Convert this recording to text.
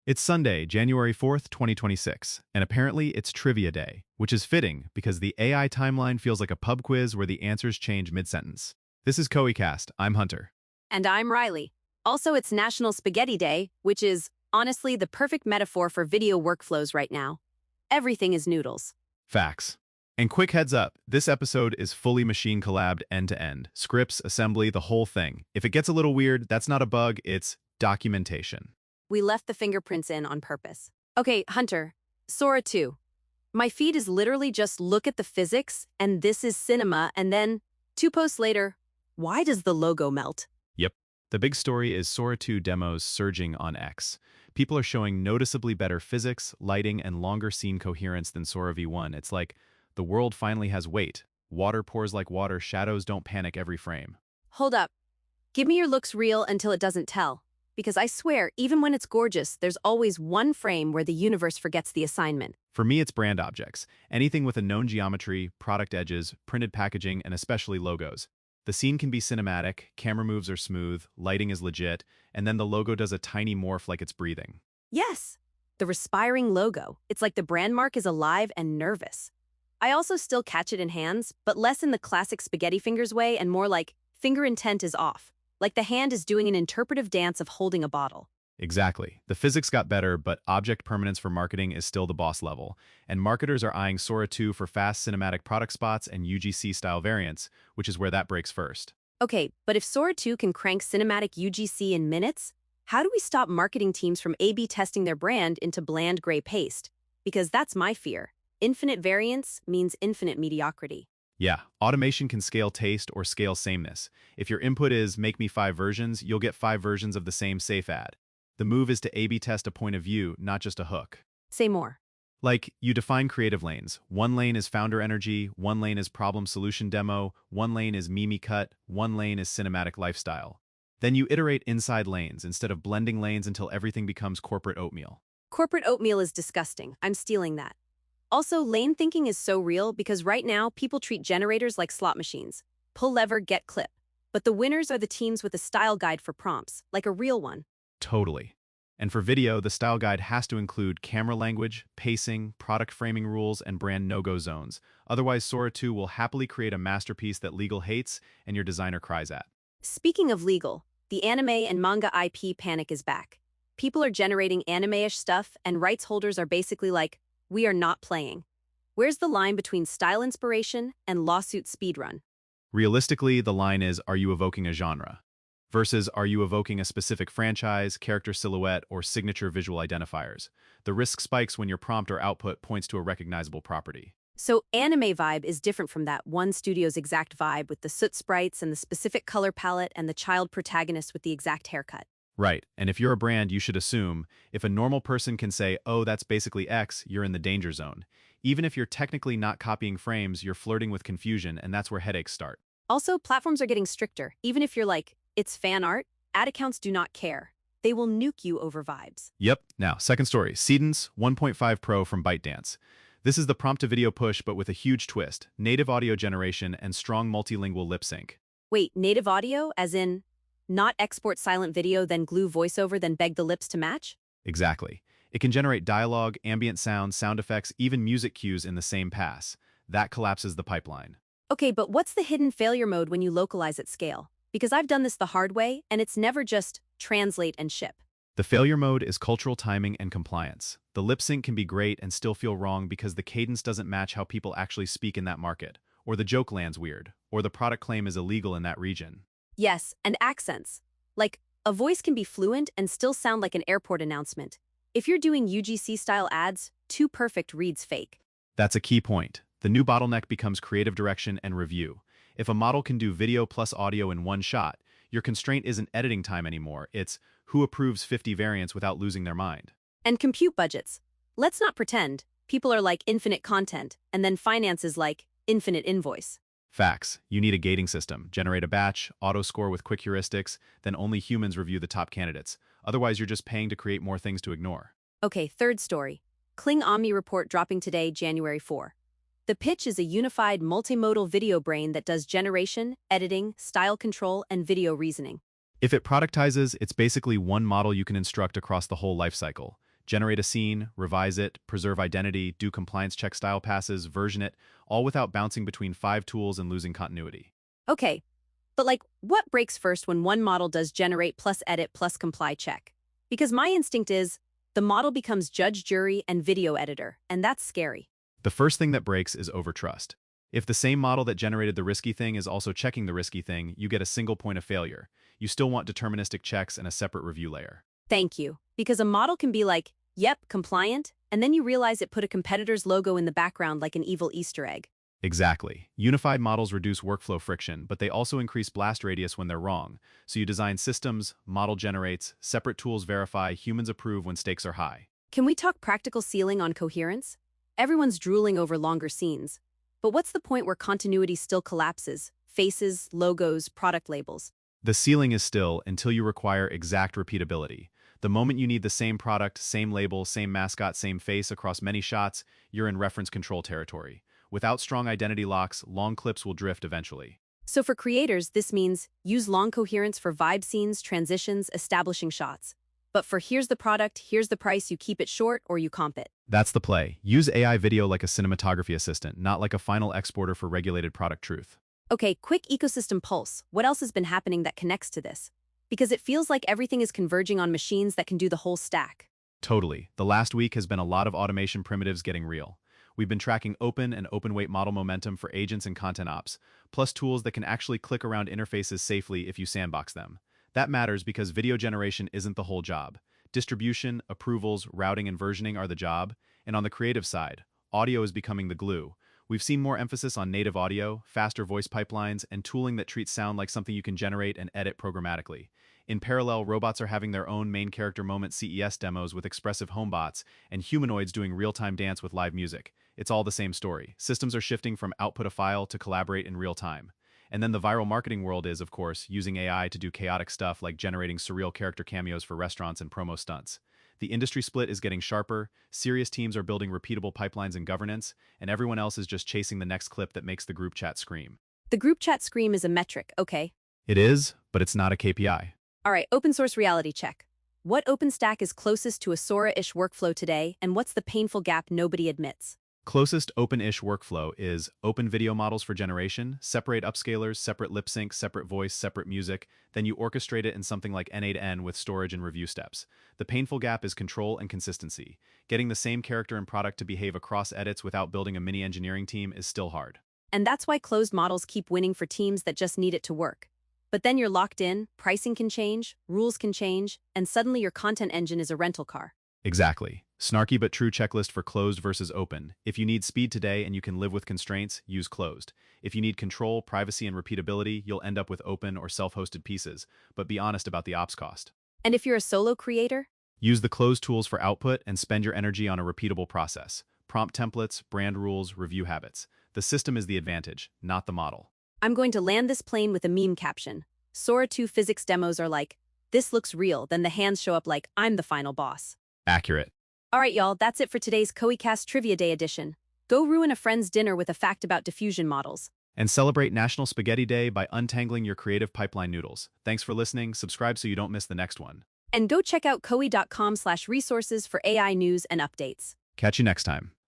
It's Sunday, January 4th, 2026, and apparently it's Trivia Day, which is fitting because the AI timeline feels like a pub quiz where the answers change mid-sentence. This is CoeCast. I'm Hunter. And I'm Riley. Also, it's National Spaghetti Day, which is, honestly, the perfect metaphor for video workflows right now. Everything is noodles. Facts. And quick heads up, this episode is fully machine collabed end-to-end. Scripts, assembly, the whole thing. If it gets a little weird, that's not a bug, it's documentation. We left the fingerprints in on purpose. Okay, Hunter, Sora 2. My feed is literally just look at the physics, and this is cinema, and then, 2 posts later, why does the logo melt? Yep. The big story is Sora 2 demos surging on X. People are showing noticeably better physics, lighting, and longer scene coherence than Sora V1. It's like the world finally has weight. Water pours like water, shadows don't panic every frame. Hold up. Give me your looks real until it doesn't tell. Because I swear, even when it's gorgeous, there's always one frame where the universe forgets the assignment. For me, it's brand objects. Anything with a known geometry, product edges, printed packaging, and especially logos. The scene can be cinematic, camera moves are smooth, lighting is legit, and then the logo does a tiny morph like it's breathing. Yes, the respiring logo. It's like the brand mark is alive and nervous. I also still catch it in hands, but less in the classic spaghetti fingers way and more like finger intent is off. Like the hand is doing an interpretive dance of holding a bottle. Exactly. The physics got better, but object permanence for marketing is still the boss level. And marketers are eyeing Sora 2 for fast cinematic product spots and UGC-style variants, which is where that breaks first. Okay, but if Sora 2 can crank cinematic UGC in minutes, how do we stop marketing teams from A/B testing their brand into bland gray paste? Because that's my fear. Infinite variance means infinite mediocrity. Yeah, automation can scale taste or scale sameness. If your input is make me 5 versions, you'll get 5 versions of the same safe ad. The move is to A/B test a point of view, not just a hook. Say more. Like, you define creative lanes. One lane is founder energy, one lane is problem solution demo, one lane is meme cut, one lane is cinematic lifestyle. Then you iterate inside lanes instead of blending lanes until everything becomes corporate oatmeal. Corporate oatmeal is disgusting. I'm stealing that. Also, lane thinking is so real because right now people treat generators like slot machines. Pull lever, get clip. But the winners are the teams with a style guide for prompts, like a real one. Totally. And for video, the style guide has to include camera language, pacing, product framing rules, and brand no-go zones. Otherwise, Sora 2 will happily create a masterpiece that legal hates and your designer cries at. Speaking of legal, the anime and manga IP panic is back. People are generating anime-ish stuff, and rights holders are basically like, we are not playing. Where's the line between style inspiration and lawsuit speedrun? Realistically, the line is, are you evoking a genre? Versus, are you evoking a specific franchise, character silhouette, or signature visual identifiers? The risk spikes when your prompt or output points to a recognizable property. So anime vibe is different from that one studio's exact vibe with the soot sprites and the specific color palette and the child protagonist with the exact haircut. Right, and if you're a brand, you should assume, if a normal person can say, oh, that's basically X, you're in the danger zone. Even if you're technically not copying frames, you're flirting with confusion, and that's where headaches start. Also, platforms are getting stricter. Even if you're like, it's fan art, ad accounts do not care. They will nuke you over vibes. Yep. Now, second story, Seedance 1.5 Pro from ByteDance. This is the prompt-to-video push, but with a huge twist, native audio generation and strong multilingual lip sync. Wait, native audio, as in not export silent video, then glue voiceover, then beg the lips to match? Exactly. It can generate dialogue, ambient sound, sound effects, even music cues in the same pass. That collapses the pipeline. Okay, but what's the hidden failure mode when you localize at scale? Because I've done this the hard way, and it's never just translate and ship. The failure mode is cultural timing and compliance. The lip sync can be great and still feel wrong because the cadence doesn't match how people actually speak in that market, or the joke lands weird, or the product claim is illegal in that region. Yes, and accents. Like, a voice can be fluent and still sound like an airport announcement. If you're doing UGC-style ads, too perfect reads fake. That's a key point. The new bottleneck becomes creative direction and review. If a model can do video plus audio in one shot, your constraint isn't editing time anymore, it's who approves 50 variants without losing their mind. And compute budgets. Let's not pretend. People are like infinite content, and then finance is like infinite invoice. Facts. You need a gating system. Generate a batch, auto-score with quick heuristics, then only humans review the top candidates. Otherwise, you're just paying to create more things to ignore. Okay, third story. Kling Omni report dropping today, January 4. The pitch is a unified multimodal video brain that does generation, editing, style control, and video reasoning. If it productizes, it's basically one model you can instruct across the whole lifecycle. Generate a scene, revise it, preserve identity, do compliance check style passes, version it, all without bouncing between 5 tools and losing continuity. Okay, but like, what breaks first when one model does generate plus edit plus comply check? Because my instinct is the model becomes judge, jury, and video editor, and that's scary. The first thing that breaks is overtrust. If the same model that generated the risky thing is also checking the risky thing, you get a single point of failure. You still want deterministic checks and a separate review layer. Thank you. Because a model can be like, yep, compliant, and then you realize it put a competitor's logo in the background like an evil Easter egg. Exactly. Unified models reduce workflow friction, but they also increase blast radius when they're wrong. So you design systems, model generates, separate tools verify, humans approve when stakes are high. Can we talk practical ceiling on coherence? Everyone's drooling over longer scenes. But what's the point where continuity still collapses? Faces, logos, product labels. The ceiling is still until you require exact repeatability. The moment you need the same product, same label, same mascot, same face across many shots, you're in reference control territory. Without strong identity locks, long clips will drift eventually. So for creators, this means use long coherence for vibe scenes, transitions, establishing shots. But for here's the product, here's the price, you keep it short or you comp it. That's the play. Use AI video like a cinematography assistant, not like a final exporter for regulated product truth. Okay, quick ecosystem pulse. What else has been happening that connects to this? Because it feels like everything is converging on machines that can do the whole stack. Totally. The last week has been a lot of automation primitives getting real. We've been tracking open and open-weight model momentum for agents and content ops, plus tools that can actually click around interfaces safely if you sandbox them. That matters because video generation isn't the whole job. Distribution, approvals, routing, and versioning are the job, and on the creative side, audio is becoming the glue. We've seen more emphasis on native audio, faster voice pipelines, and tooling that treats sound like something you can generate and edit programmatically. In parallel, robots are having their own main character moment CES demos with expressive homebots, and humanoids doing real-time dance with live music. It's all the same story. Systems are shifting from output a file to collaborate in real time. And then the viral marketing world is, of course, using AI to do chaotic stuff like generating surreal character cameos for restaurants and promo stunts. The industry split is getting sharper, serious teams are building repeatable pipelines and governance, and everyone else is just chasing the next clip that makes the group chat scream. The group chat scream is a metric, okay. It is, but it's not a KPI. All right, open source reality check. What OpenStack is closest to a Sora-ish workflow today, and what's the painful gap nobody admits? Closest open-ish workflow is open video models for generation, separate upscalers, separate lip sync, separate voice, separate music, then you orchestrate it in something like N8N with storage and review steps. The painful gap is control and consistency. Getting the same character and product to behave across edits without building a mini engineering team is still hard. And that's why closed models keep winning for teams that just need it to work. But then you're locked in, pricing can change, rules can change, and suddenly your content engine is a rental car. Exactly. Snarky but true checklist for closed versus open. If you need speed today and you can live with constraints, use closed. If you need control, privacy, and repeatability, you'll end up with open or self-hosted pieces, but be honest about the ops cost. And if you're a solo creator? Use the closed tools for output and spend your energy on a repeatable process. Prompt templates, brand rules, review habits. The system is the advantage, not the model. I'm going to land this plane with a meme caption. Sora 2 physics demos are like, this looks real, then the hands show up like, I'm the final boss. Accurate. All right, y'all, that's it for today's CoeCast Trivia Day edition. Go ruin a friend's dinner with a fact about diffusion models. And celebrate National Spaghetti Day by untangling your creative pipeline noodles. Thanks for listening. Subscribe so you don't miss the next one. And go check out coe.com/resources for AI news and updates. Catch you next time.